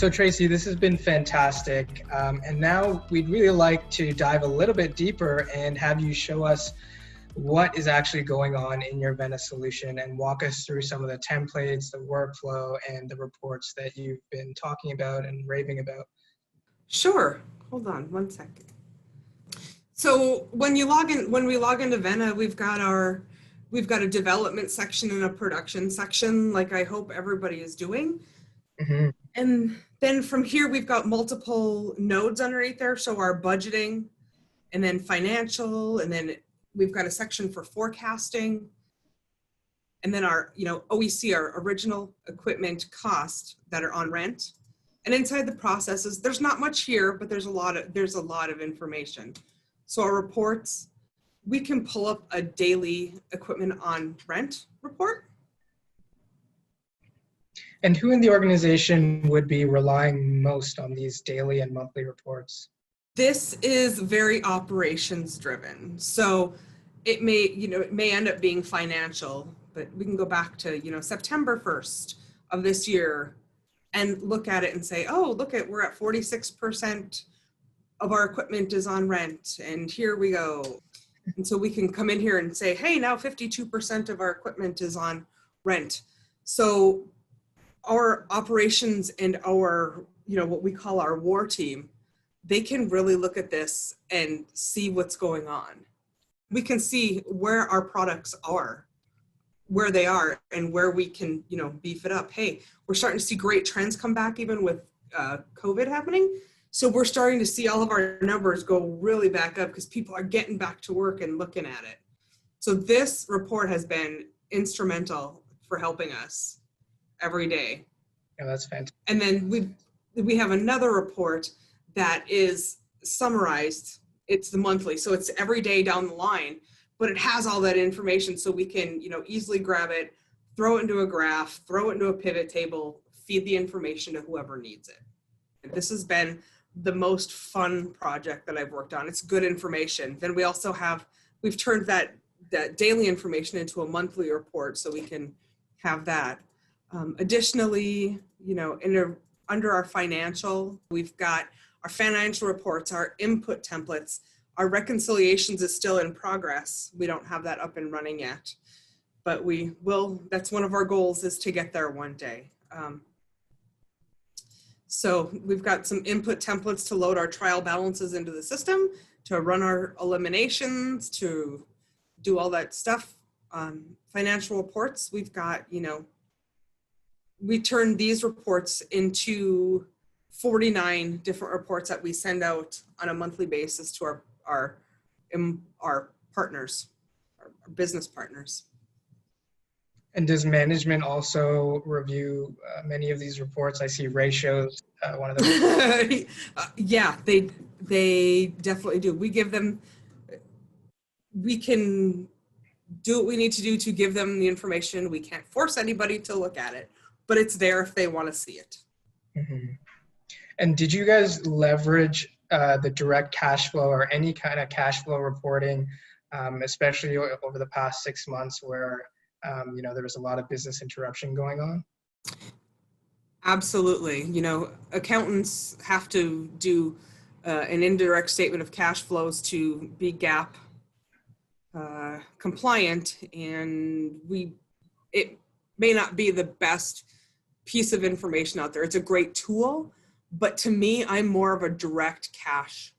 So Tracy, this has been fantastic. And now we'd really like to dive a little bit deeper and have you show us what is actually going on in your Vena solution and walk us through some of the templates, the workflow, and the reports that you've been talking about and raving about. Sure. Hold on one second. So when we log into Vena, we've got a development section and a production section, like I hope everybody is doing. Mm-hmm. And then from here, we've got multiple nodes underneath there. So our budgeting, and then financial, and then we've got a section for forecasting, and then our, OEC, our original equipment cost that are on rent. And inside the processes, there's not much here, but there's a lot of information. So our reports, we can pull up a daily equipment on rent report. And who in the organization would be relying most on these daily and monthly reports? This is very operations driven. So it may end up being financial, but we can go back to, September 1st of this year and look at it and say, oh, we're at 46% of our equipment is on rent, and here we go. And so we can come in here and say, hey, now 52% of our equipment is on rent. So our operations and our, what we call our war team, they can really look at this and see what's going on. We can see where our products are, where they are, and where we can, beef it up. Hey, we're starting to see great trends come back even with COVID happening. So we're starting to see all of our numbers go really back up because people are getting back to work and looking at it. So this report has been instrumental for helping us every day. Yeah, that's fantastic. And then we have another report that is summarized. It's the monthly, so it's every day down the line, but it has all that information so we can, easily grab it, throw it into a graph, throw it into a pivot table, feed the information to whoever needs it. And this has been the most fun project that I've worked on. It's good information. Then we also we've turned that daily information into a monthly report so we can have that. Additionally, under our financial, we've got our financial reports, our input templates, our reconciliations is still in progress. We don't have that up and running yet, but we will. That's one of our goals, is to get there one day. So we've got some input templates to load our trial balances into the system, to run our eliminations, to do all that stuff. Financial reports, we've got, we turn these reports into 49 different reports that we send out on a monthly basis to our partners, our business partners. And does management also review many of these reports? I see ratios, one of them. Yeah, they definitely do. We can do what we need to do to give them the information. We can't force anybody to look at it, but it's there if they want to see it. Mm-hmm. And did you guys leverage the direct cash flow or any kind of cash flow reporting, especially over the past 6 months where there was a lot of business interruption going on? Absolutely. Accountants have to do an indirect statement of cash flows to be GAAP compliant, and it may not be the best piece of information out there. It's a great tool, but to me, I'm more of a direct cash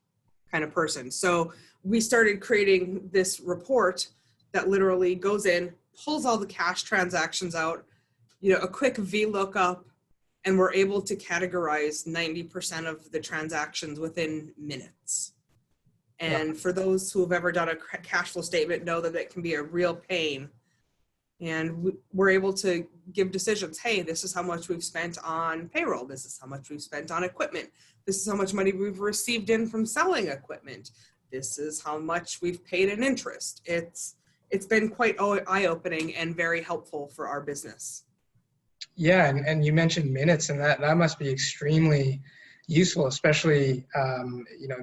kind of person. So we started creating this report that literally goes in, pulls all the cash transactions out, a quick VLOOKUP, and we're able to categorize 90% of the transactions within minutes. And for those who have ever done a cash flow statement know that it can be a real pain. And we're able to give decisions. Hey, this is how much we've spent on payroll. This is how much we've spent on equipment. This is how much money we've received in from selling equipment. This is how much we've paid in interest. It's been quite eye-opening and very helpful for our business. Yeah, and you mentioned minutes, and that must be extremely useful, especially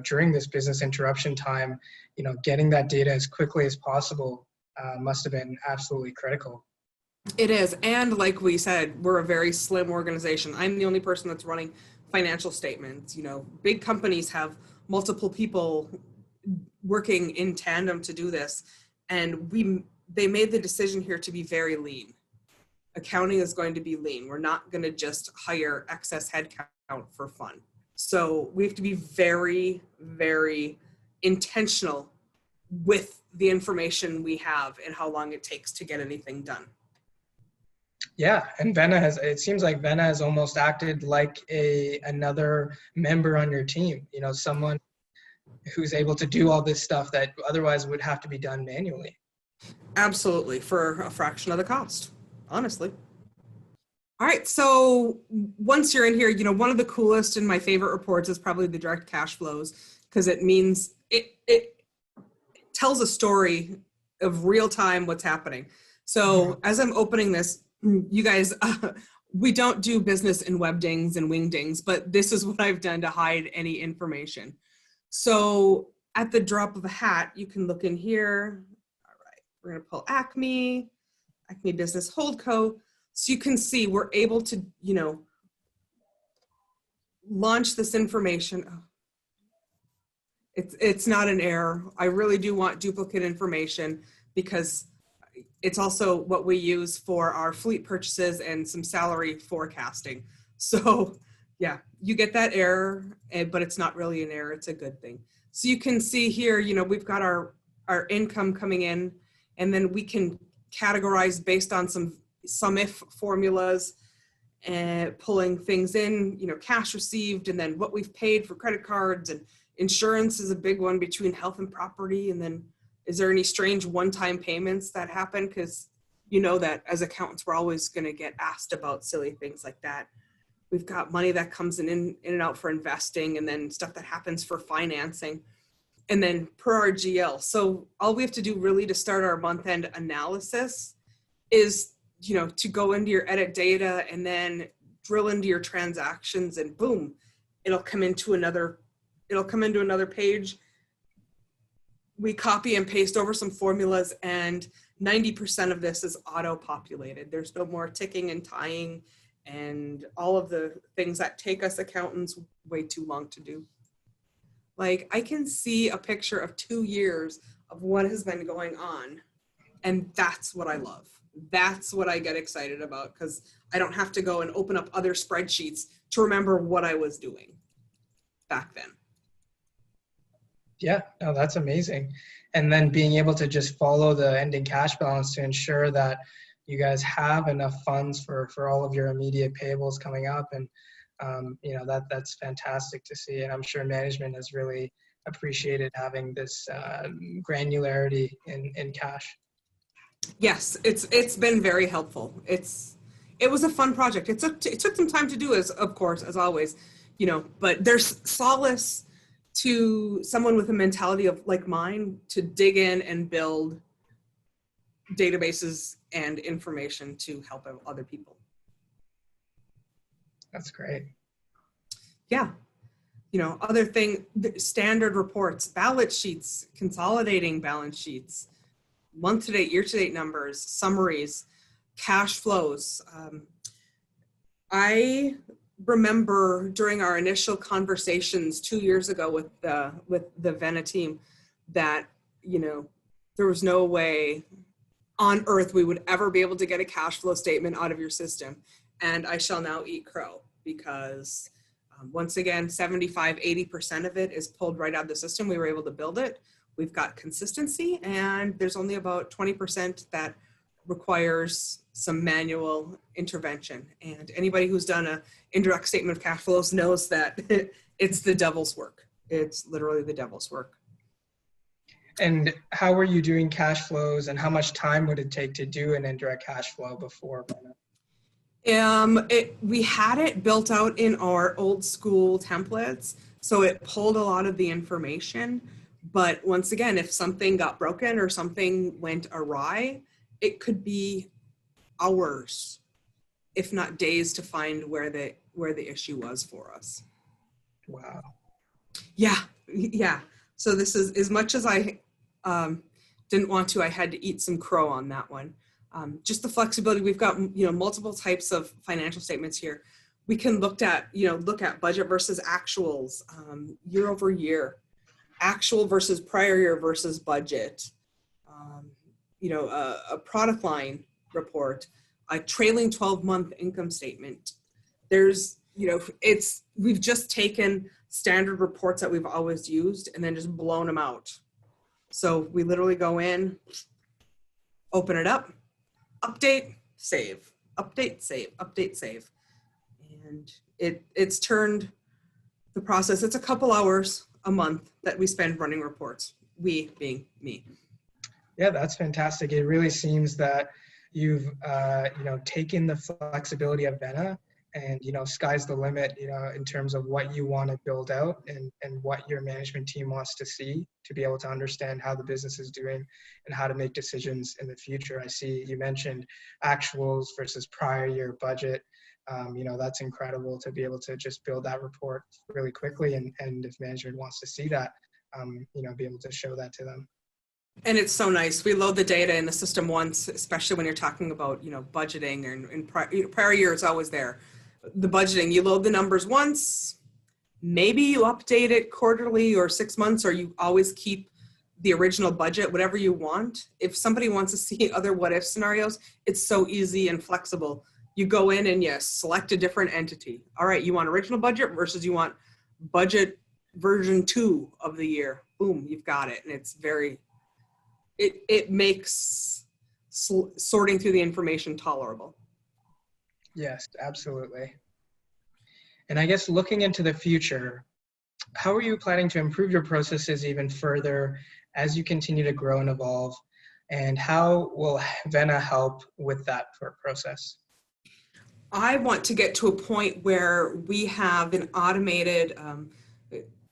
during this business interruption time. Getting that data as quickly as possible must have been absolutely critical. It is, and like we said, we're a very slim organization. I'm the only person that's running financial statements. You know, big companies have multiple people working in tandem to do this. And they made the decision here to be very lean. Accounting is going to be lean. We're not going to just hire excess headcount for fun. So we have to be very, very intentional with the information we have and how long it takes to get anything done. Yeah, and it seems like Vena has almost acted like another member on your team, you know, someone who's able to do all this stuff that otherwise would have to be done manually. Absolutely, for a fraction of the cost, honestly. All right, so once you're in here, you know, one of the coolest and my favorite reports is probably the direct cash flows, because it means it tells a story of real time what's happening. So as I'm opening this, you guys, we don't do business in webdings and wingdings, but this is what I've done to hide any information. So at the drop of a hat, you can look in here. All right, we're gonna pull Acme Business Holdco. So you can see we're able to, you know, launch this information. Oh, it's not an error. I really do want duplicate information because it's also what we use for our fleet purchases and some salary forecasting. So yeah, you get that error, but it's not really an error. It's a good thing. So you can see here, you know, we've got our income coming in, and then we can categorize based on some if formulas and pulling things in, you know, cash received, and then what we've paid for credit cards, and insurance is a big one between health and property. And then is there any strange one-time payments that happen? Because you know that as accountants, we're always going to get asked about silly things like that. We've got money that comes in and out for investing, and then stuff that happens for financing, and then per our GL. So all we have to do really to start our month-end analysis is, you know, to go into your edit data and then drill into your transactions, and boom, it'll come into another page. We copy and paste over some formulas, and 90% of this is auto-populated. There's no more ticking and tying and all of the things that take us accountants way too long to do. Like, I can see a picture of 2 years of what has been going on, and that's what I love. That's what I get excited about, because I don't have to go and open up other spreadsheets to remember what I was doing back then. Yeah, no, that's amazing. And then being able to just follow the ending cash balance to ensure that you guys have enough funds for all of your immediate payables coming up. And, you know, that's fantastic to see. And I'm sure management has really appreciated having this granularity in cash. Yes, it's been very helpful. It was a fun project. It took some time to do, of course, as always, you know, but there's solace to someone with a mentality of like mine to dig in and build databases and information to help other people. That's great. Yeah. You know, other thing, standard reports, balance sheets, consolidating balance sheets, month-to-date, year-to-date numbers, summaries, cash flows. I remember during our initial conversations 2 years ago with the Vena team that, you know, there was no way on earth we would ever be able to get a cash flow statement out of your system. And I shall now eat crow, because once again, 75–80% of it is pulled right out of the system. We were able to build it. We've got consistency, and there's only about 20% that requires some manual intervention. And anybody who's done an indirect statement of cash flows knows that it's the devil's work. It's literally the devil's work. And how were you doing cash flows, and how much time would it take to do an indirect cash flow before Vena? We had it built out in our old school templates, so it pulled a lot of the information. But once again, if something got broken or something went awry, it could be hours, if not days, to find where the issue was for us. Wow. Yeah. So this is, as much as I didn't want to, I had to eat some crow on that one. Just the flexibility. We've got, you know, multiple types of financial statements here. We can look at budget versus actuals, year over year, actual versus prior year versus budget, a product line report, a trailing 12-month income statement. We've just taken standard reports that we've always used and then just blown them out. So we literally go in, open it up, update, save, update, save, update, save. And it's turned the process, it's a couple hours a month that we spend running reports, we being me. Yeah, that's fantastic. It really seems that you've taken the flexibility of Vena and sky's the limit in terms of what you want to build out and what your management team wants to see to be able to understand how the business is doing and how to make decisions in the future. I see you mentioned actuals versus prior year budget. That's incredible to be able to just build that report really quickly and if management wants to see that, be able to show that to them. And it's so nice. We load the data in the system once, especially when you're talking about, budgeting and prior year, it's always there. The budgeting, you load the numbers once, maybe you update it quarterly or 6 months, or you always keep the original budget, whatever you want. If somebody wants to see other what if scenarios, it's so easy and flexible. You go in and you select a different entity. All right, you want original budget versus you want budget version 2 of the year. Boom, you've got it. And it's it makes sorting through the information tolerable. Yes, absolutely. And I guess looking into the future, how are you planning to improve your processes even further as you continue to grow and evolve? And how will Vena help with that process? I want to get to a point where we have an automated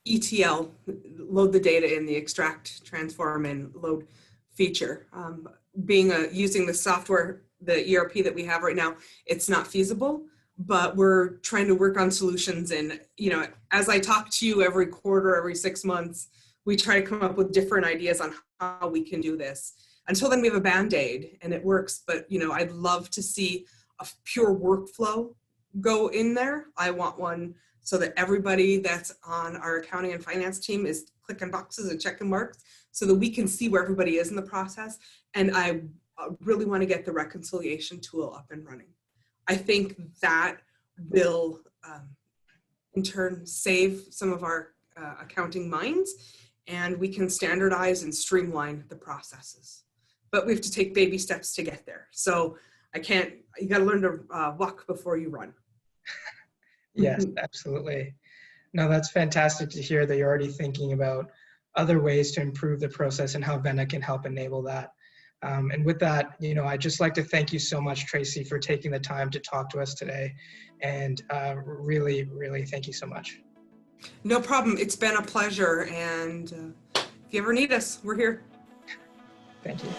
ETL, load the data in the extract, transform, and load feature. Using the software, the ERP that we have right now, it's not feasible, but we're trying to work on solutions. And, as I talk to you every quarter, every 6 months, we try to come up with different ideas on how we can do this. Until then, we have a Band-Aid and it works, but, I'd love to see a pure workflow go in there. I want one so that everybody that's on our accounting and finance team is clicking boxes and checking marks so that we can see where everybody is in the process. And I really want to get the reconciliation tool up and running. I think that will, in turn, save some of our accounting minds, and we can standardize and streamline the processes. But we have to take baby steps to get there. So you got to learn to walk before you run. Yes, absolutely. No, that's fantastic to hear that you're already thinking about other ways to improve the process and how Vena can help enable that. And with that, I'd just like to thank you so much, Tracy, for taking the time to talk to us today. And really, really thank you so much. No problem. It's been a pleasure. And if you ever need us, we're here. Thank you.